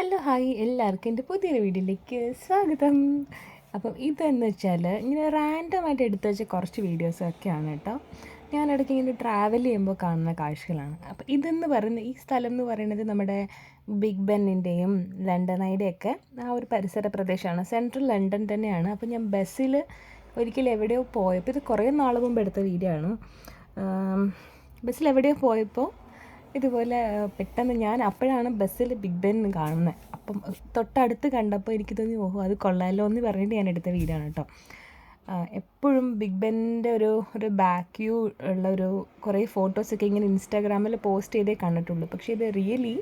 Hello hi എല്ലാവർക്കും എൻ്റെ പുതിയൊരു വീഡിയോയിലേക്ക് സ്വാഗതം. അപ്പം ഇതെന്ന് വെച്ചാൽ ഇങ്ങനെ റാൻഡമായിട്ട് എടുത്തു വെച്ച കുറച്ച് വീഡിയോസൊക്കെയാണ് കേട്ടോ. ഞാനിടയ്ക്ക് ഇങ്ങനെ ട്രാവൽ ചെയ്യുമ്പോൾ കാണുന്ന കാഴ്ചകളാണ്. അപ്പോൾ ഇതെന്ന് പറയുന്ന ഈ സ്ഥലം എന്ന് പറയുന്നത് നമ്മുടെ ബിഗ് ബെന്നിൻ്റെയും ലണ്ടനയുടെയൊക്കെ ആ ഒരു പരിസര പ്രദേശമാണ്. സെൻട്രൽ ലണ്ടൻ തന്നെയാണ്. അപ്പോൾ ഞാൻ ബസ്സിൽ ഒരിക്കലും എവിടെയോ പോയപ്പോൾ, ഇത് കുറേ നാൾ മുമ്പ് എടുത്ത വീഡിയോ ആണ്. ബസ്സിൽ എവിടെയോ പോയപ്പോൾ ഇതുപോലെ പെട്ടെന്ന് ഞാൻ അപ്പോഴാണ് ബസ്സിൽ ബിഗ് ബെൻ കാണുന്നത്. അപ്പം തൊട്ടടുത്ത് കണ്ടപ്പോൾ എനിക്ക് തോന്നി, ഓഹോ അത് കൊള്ളാമല്ലോ എന്ന് പറഞ്ഞിട്ട് ഞാൻ എടുത്ത വീഡിയോ ആണ് കേട്ടോ. എപ്പോഴും ബിഗ് ബെന്നിൻ്റെ ഒരു ബാക്ക് വ്യൂ ഉള്ള കുറേ ഫോട്ടോസൊക്കെ ഇങ്ങനെ ഇൻസ്റ്റാഗ്രാമിൽ പോസ്റ്റ് ചെയ്തേ കണ്ടിട്ടുള്ളൂ. പക്ഷേ ഇത് റിയലി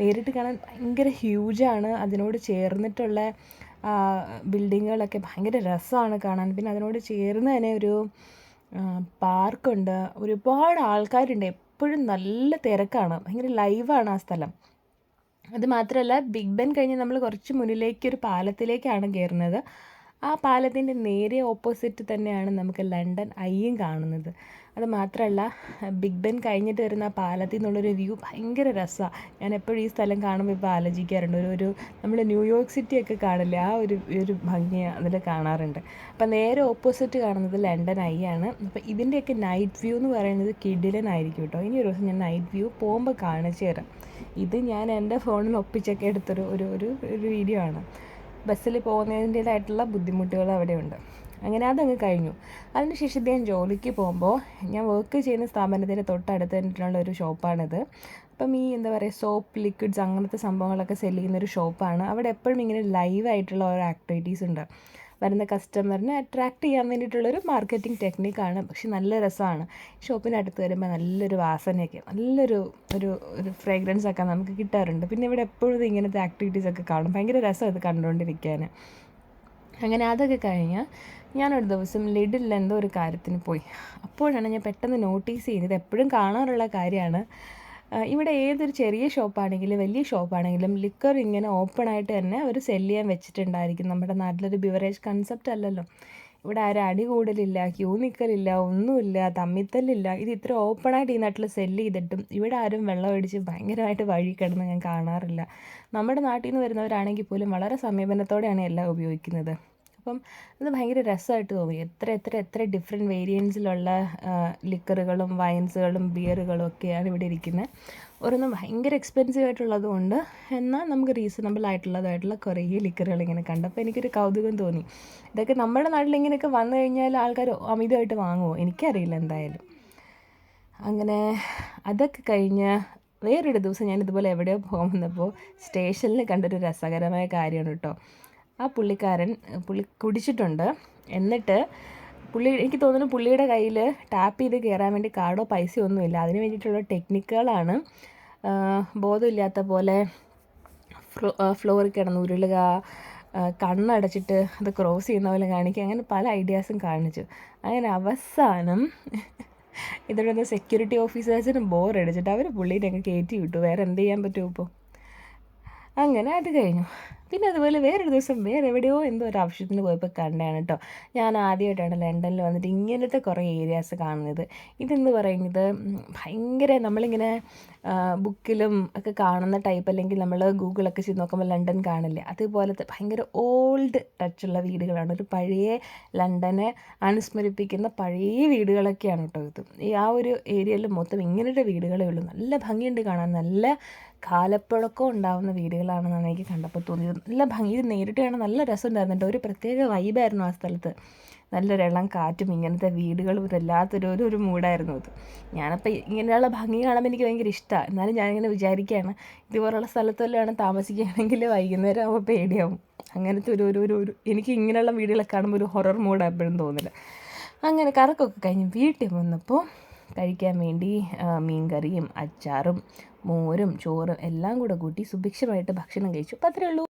നേരിട്ട് കാണാൻ ഭയങ്കര ഹ്യൂജാണ്. അതിനോട് ചേർന്നിട്ടുള്ള ബിൽഡിങ്ങുകളൊക്കെ ഭയങ്കര രസമാണ് കാണാൻ. പിന്നെ അതിനോട് ചേർന്ന് തന്നെ ഒരു പാർക്കുണ്ട്. ഒരുപാട് ആൾക്കാരുണ്ട്. എപ്പോഴും നല്ല തിരക്കാണ്. ഭയങ്കര ലൈവാണ് ആ സ്ഥലം. അത് മാത്രമല്ല, ബിഗ് ബെൻ കഴിഞ്ഞ് നമ്മൾ കുറച്ച് മുന്നിലേക്കൊരു പാലത്തിലേക്കാണ് കയറുന്നത്. ആ പാലത്തിൻ്റെ നേരെ ഓപ്പോസിറ്റ് തന്നെയാണ് നമുക്ക് ലണ്ടൻ ഐയും കാണുന്നത്. അത് മാത്രമല്ല, ബിഗ് ബെൻ കഴിഞ്ഞിട്ട് വരുന്ന ആ പാലത്തിൽ നിന്നുള്ളൊരു വ്യൂ ഭയങ്കര രസമാണ്. ഞാൻ എപ്പോഴും ഈ സ്ഥലം കാണുമ്പോൾ ഇപ്പോൾ ആലോചിക്കാറുണ്ട്. നമ്മൾ ന്യൂയോർക്ക് സിറ്റിയൊക്കെ കാണില്ലേ, ആ ഒരു ഭംഗി അതിൽ കാണാറുണ്ട്. അപ്പം നേരെ ഓപ്പോസിറ്റ് കാണുന്നത് ലണ്ടൻ ഐ ആണ്. അപ്പോൾ ഇതിൻ്റെയൊക്കെ നൈറ്റ് വ്യൂ എന്ന് പറയുന്നത് കിടിലനായിരിക്കും കേട്ടോ. ഇനി ഒരു ദിവസം ഞാൻ നൈറ്റ് വ്യൂ പോകുമ്പോൾ കാണിച്ചു തരാം. ഇത് ഞാൻ എൻ്റെ ഫോണിൽ ഒപ്പിച്ചൊക്കെ എടുത്തൊരു വീഡിയോ ആണ്. ബസ്സിൽ പോകുന്നതിൻ്റേതായിട്ടുള്ള ബുദ്ധിമുട്ടുകൾ അവിടെയുണ്ട്. അങ്ങനെ അതങ്ങ് കഴിഞ്ഞു. അതിനുശേഷം ഞാൻ ജോലിക്ക് പോകുമ്പോൾ ഞാൻ വർക്ക് ചെയ്യുന്ന സ്ഥാപനത്തിൻ്റെ തൊട്ടടുത്ത് തന്നിട്ടുള്ള ഒരു ഷോപ്പാണിത്. അപ്പം ഈ എന്താ പറയുക, സോപ്പ്, ലിക്വിഡ്സ് അങ്ങനത്തെ സംഭവങ്ങളൊക്കെ സെല് ചെയ്യുന്നൊരു ഷോപ്പാണ്. അവിടെ എപ്പോഴും ഇങ്ങനെ ലൈവായിട്ടുള്ള ഓരോ ആക്ടിവിറ്റീസ് ഉണ്ട്. വരുന്ന കസ്റ്റമറിനെ അട്രാക്റ്റ് ചെയ്യാൻ വേണ്ടിയിട്ടുള്ളൊരു മാർക്കറ്റിംഗ് ടെക്നിക്കാണ്. പക്ഷെ നല്ല രസമാണ്. ഷോപ്പിനടുത്ത് വരുമ്പോൾ നല്ലൊരു വാസനയൊക്കെ, നല്ലൊരു ഒരു ഫ്രേഗ്രൻസൊക്കെ നമുക്ക് കിട്ടാറുണ്ട്. പിന്നെ ഇവിടെ എപ്പോഴും ഇങ്ങനത്തെ ആക്ടിവിറ്റീസൊക്കെ കാണും. ഭയങ്കര രസം ഇത് കണ്ടുകൊണ്ടിരിക്കാൻ. അങ്ങനെ അതൊക്കെ കഴിഞ്ഞ് ഞാനൊരു ദിവസം ലിഡിൽ എന്തോ ഒരു കാര്യത്തിന് പോയി. അപ്പോഴാണ് ഞാൻ പെട്ടെന്ന് നോട്ടീസ് ചെയ്തത്, എപ്പോഴും കാണാറുള്ള കാര്യമാണ്, ഇവിടെ ഏതൊരു ചെറിയ ഷോപ്പാണെങ്കിലും വലിയ ഷോപ്പാണെങ്കിലും ലിക്കർ ഇങ്ങനെ ഓപ്പണായിട്ട് തന്നെ അവർ സെല് ചെയ്യാൻ വെച്ചിട്ടുണ്ടായിരിക്കും. നമ്മുടെ നാട്ടിലൊരു ബിവറേജ് കൺസെപ്റ്റ് അല്ലല്ലോ. ഇവിടെ ആരും അടി കൂടലില്ല, ക്യൂ നിൽക്കലില്ല, ഒന്നുമില്ല, തമ്മിത്തല്ലില്ല. ഇത് ഇത്ര ഓപ്പണായിട്ട് ഈ നാട്ടിൽ സെല്ല് ചെയ്തിട്ടും ഇവിടെ ആരും വെള്ളം അടിച്ച് ഭയങ്കരമായിട്ട് വഴി കിടന്ന് ഞാൻ കാണാറില്ല. നമ്മുടെ നാട്ടിൽ നിന്ന് വരുന്നവരാണെങ്കിൽ പോലും വളരെ സമീപനത്തോടെയാണ് എല്ലാം ഉപയോഗിക്കുന്നത്. അപ്പം അത് ഭയങ്കര രസമായിട്ട് തോന്നി. എത്ര ഡിഫറെൻറ്റ് വേരിയൻസിലുള്ള ലിക്കറുകളും വൈൻസുകളും ബിയറുകളും ഒക്കെയാണ് ഇവിടെ ഇരിക്കുന്നത്. ഓരോന്നും ഭയങ്കര എക്സ്പെൻസീവ് ആയിട്ടുള്ളതുകൊണ്ട്, എന്നാൽ നമുക്ക് റീസണബിൾ ആയിട്ടുള്ളതായിട്ടുള്ള കുറേ ലിക്കറുകൾ ഇങ്ങനെ കണ്ടപ്പോൾ എനിക്കൊരു കൗതുകം തോന്നി. ഇതൊക്കെ നമ്മുടെ നാട്ടിൽ ഇങ്ങനെയൊക്കെ വന്നു കഴിഞ്ഞാൽ ആൾക്കാർ അമിതമായിട്ട് വാങ്ങുമോ എനിക്കറിയില്ല എന്തായാലും. അങ്ങനെ അതൊക്കെ കഴിഞ്ഞ് വേറൊരു ദിവസം ഞാൻ ഇതുപോലെ എവിടെയോ പോകുന്നപ്പോൾ സ്റ്റേഷനിൽ കണ്ടൊരു രസകരമായ കാര്യമാണ് കേട്ടോ. ആ പുള്ളി കുടിച്ചിട്ടുണ്ട്. എന്നിട്ട് എനിക്ക് തോന്നുന്നു പുള്ളിയുടെ കയ്യിൽ ടാപ്പ് ചെയ്ത് കയറാൻ വേണ്ടി കാർഡോ പൈസയോ ഒന്നുമില്ല. അതിന് വേണ്ടിയിട്ടുള്ള ടെക്നിക്കുകളാണ്. ബോധമില്ലാത്ത പോലെ ഫ്ലോറിൽ കിടന്ന് ഉരുളുക, കണ്ണടച്ചിട്ട് അത് ക്രോസ് ചെയ്യുന്ന പോലെ കാണിക്കുക, അങ്ങനെ പല ഐഡിയാസും കാണിച്ചു. അങ്ങനെ അവസാനം ഇതിവിടെ സെക്യൂരിറ്റി ഓഫീസേഴ്സിന് ബോറടിച്ചിട്ട് അവർ പുള്ളീനെ അങ്ങ് കയറ്റി വിട്ടു. വേറെ എന്ത് ചെയ്യാൻ പറ്റുമോ ഇപ്പോൾ. അങ്ങനെ അത് കഴിഞ്ഞു. പിന്നെ അതുപോലെ വേറൊരു ദിവസം വേറെ എവിടെയോ എന്തോ ഒരു ആവശ്യത്തിന് പോയപ്പോൾ കണ്ടതാണ് കേട്ടോ. ഞാൻ ആദ്യമായിട്ടാണ് ലണ്ടനിൽ വന്നിട്ട് ഇങ്ങനത്തെ കുറേ ഏരിയാസ് കാണുന്നത്. ഇതെന്ന് പറയുന്നത് ഭയങ്കര നമ്മളിങ്ങനെ ബുക്കിലും ഒക്കെ കാണുന്ന ടൈപ്പ്, അല്ലെങ്കിൽ നമ്മൾ ഗൂഗിളൊക്കെ ചെയ്ത് നോക്കുമ്പോൾ ലണ്ടൻ കാണില്ലേ, അതുപോലത്തെ ഭയങ്കര ഓൾഡ് ടച്ചുള്ള വീടുകളാണ്. ഒരു പഴയ ലണ്ടനെ അനുസ്മരിപ്പിക്കുന്ന പഴയ വീടുകളൊക്കെയാണ് കേട്ടോ ഇത്. ആ ഒരു ഏരിയയിൽ മൊത്തം ഇങ്ങനത്തെ വീടുകളേ ഉള്ളൂ. നല്ല ഭംഗിയുണ്ട് കാണാൻ. നല്ല കാലപ്പഴക്കം ഉണ്ടാകുന്ന വീടുകളാണെന്നാണ് എനിക്ക് കണ്ടപ്പോൾ തോന്നിയത്. നല്ല ഭംഗി, ഇത് നേരിട്ട് കാണാൻ നല്ല രസമുണ്ടായിരുന്നു. ഒരു പ്രത്യേക വൈബായിരുന്നു ആ സ്ഥലത്ത്. നല്ലൊരു ഇളം കാറ്റും ഇങ്ങനത്തെ വീടുകളും വല്ലാത്തൊരു മൂഡായിരുന്നു അത്. ഞാനപ്പോൾ ഇങ്ങനെയുള്ള ഭംഗി കാണുമ്പോൾ എനിക്ക് ഭയങ്കര ഇഷ്ടമാണ്. എന്നാലും ഞാനിങ്ങനെ വിചാരിക്കുകയാണ്, ഇതുപോലുള്ള സ്ഥലത്തെല്ലാം താമസിക്കുകയാണെങ്കിൽ വൈകുന്നേരം ആകുമ്പോൾ പേടിയാവും. അങ്ങനത്തെ എനിക്ക് ഇങ്ങനെയുള്ള വീടുകളൊക്കെ കാണുമ്പോൾ ഒരു ഹൊറർ മൂഡ് എപ്പോഴും തോന്നില്ല. അങ്ങനെ കറക്കമൊക്കെ കഴിഞ്ഞ് വീട്ടിൽ വന്നപ്പോൾ കഴിക്കാൻ വേണ്ടി മീൻ കറിയും അച്ചാറും മോരും ചോറും എല്ലാം കൂടെ കൂട്ടി സുഭിക്ഷമായിട്ട് ഭക്ഷണം കഴിച്ചു. അപ്പോൾ അത്രയേ ഉള്ളൂ.